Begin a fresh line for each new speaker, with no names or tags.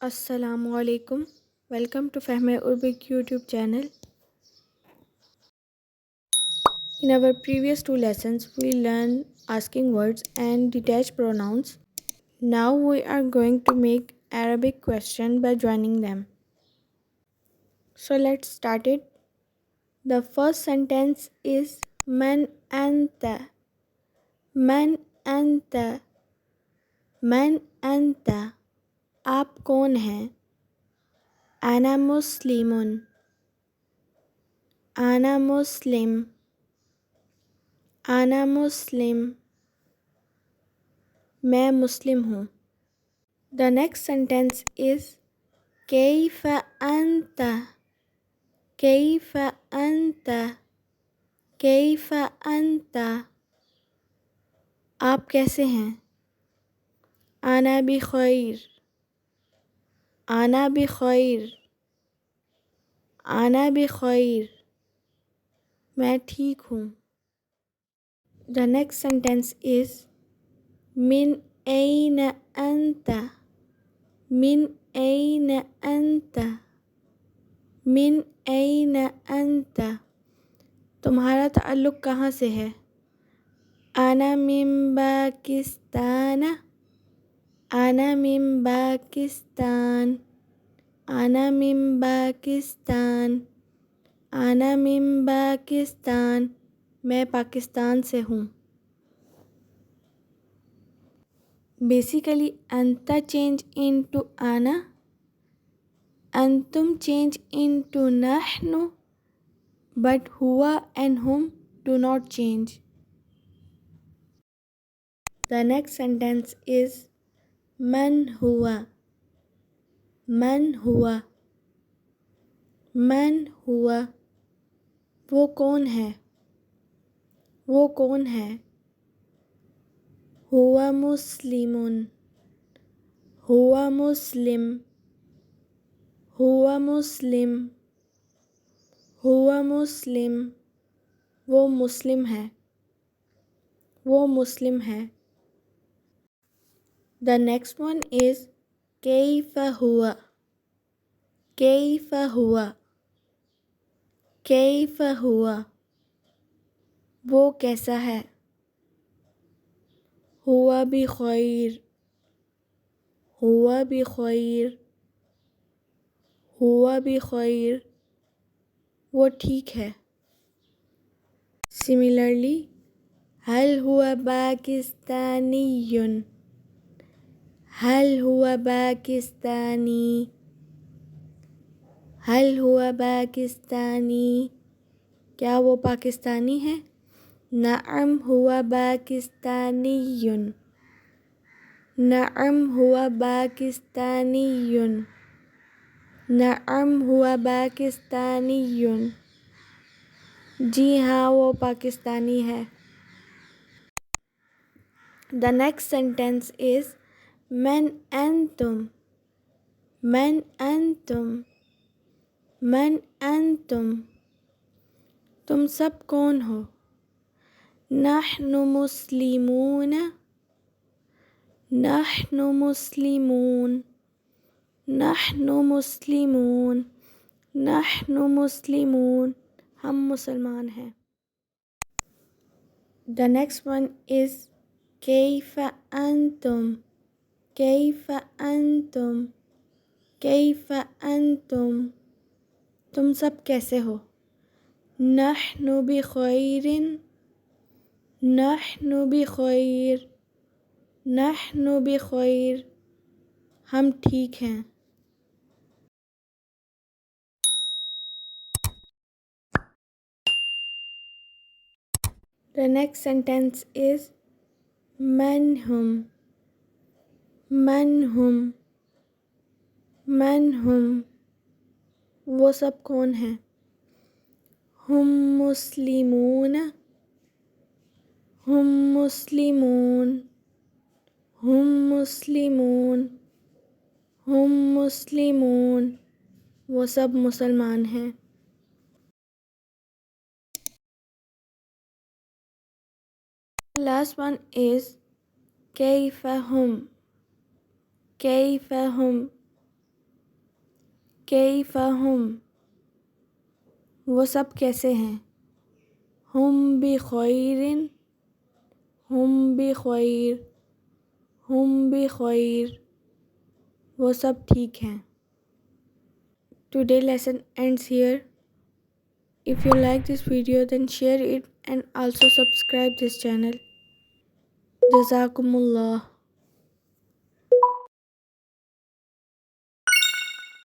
Assalamualaikum. Welcome to Fahme Urbic YouTube channel. In our previous two lessons, we learned asking words and detached pronouns. Now we are going to make Arabic question by joining them. So let's start it. The first sentence is Man anta. Man anta. Man anta. आप कौन हैं? Ana muslimun. Ana muslim. आना मुस्लिम मैं मुस्लिम हूँ. The next sentence is Kaif अंत. कैफ अंत. कैफ अंत. आप कैसे हैं? आना बिखैर. आना बिखैर. आना बिखैर मैं ठीक हूँ. द नेक्स्ट सेंटेंस इज़ मिन ऐन अंत. मिन ऐन अंत. मिन ऐन अंत. तुम्हारा ताल्लुक़ कहाँ से है? आना मिन पाकिस्तान. आना मिन पाकिस्तान. आना मिन पाकिस्तान. आना मिन पाकिस्तान मैं पाकिस्तान से हूँ. बेसिकली अंता चेंज इनटू आना, अंतुम चेंज इनटू नहनु, but हुआ and whom do not change. The next sentence is man हुआ. मन हुआ. मन हुआ वो कौन है? वो कौन है? हुआ मुस्लिमुन. हुआ मुस्लिम. हुआ मुस्लिम. हुआ मुस्लिम वो मुस्लिम है. वो मुस्लिम है. The next one is Kaif हुआ. कैफ हुआ. कैफ हुआ वो कैसा है? हुआ बिखैर. हुआ बिखैर. हुआ बिखैर वो ठीक है. Similarly, हल हुआ पाकिस्तानीयुन. हल हुआ पाकिस्तानी. हल हुआ पाकिस्तानी क्या वो पाकिस्तानी है? नअम हुआ पाकिस्तानीयुन. नअम हुआ पाकिस्तानीयुन. नअम हुआ पाकिस्तानीयुन जी हाँ वो पाकिस्तानी है. द नेक्स्ट सेंटेंस इज़ मन अंतुम. मन अंतुम. मन अंतुम तुम सब कौन हो? नहनु मुस्लिमून. नहनु मुस्लिमून. नहनु मुस्लिमून. नहनु मुस्लिमून हम मुसलमान हैं. द नेक्स्ट वन इज़ कैफ अंतुम. कैफ अंतुम. कैफ अंतुम तुम सब कैसे हो? नहनु बिखैरिन. नहनु बिखैर. नहनु बिखैर हम ठीक हैं. The next sentence is मन हम. मन हम. मन हम वो सब कौन हैं? हम मुस्लिमून. हम मुस्लिमून. हम मुस्लिमून. हम मुस्लिमून वो सब मुसलमान हैं. Last one is कैफ हम. कैफ हम कैफ़ा हुम, वो सब कैसे हैं? हुम बि खैरिन, हुम बि खैर, हुम बि खैर, वो सब ठीक हैं. Today lesson ends here. If you like this video, then share it and also subscribe this channel. Jazakumullah.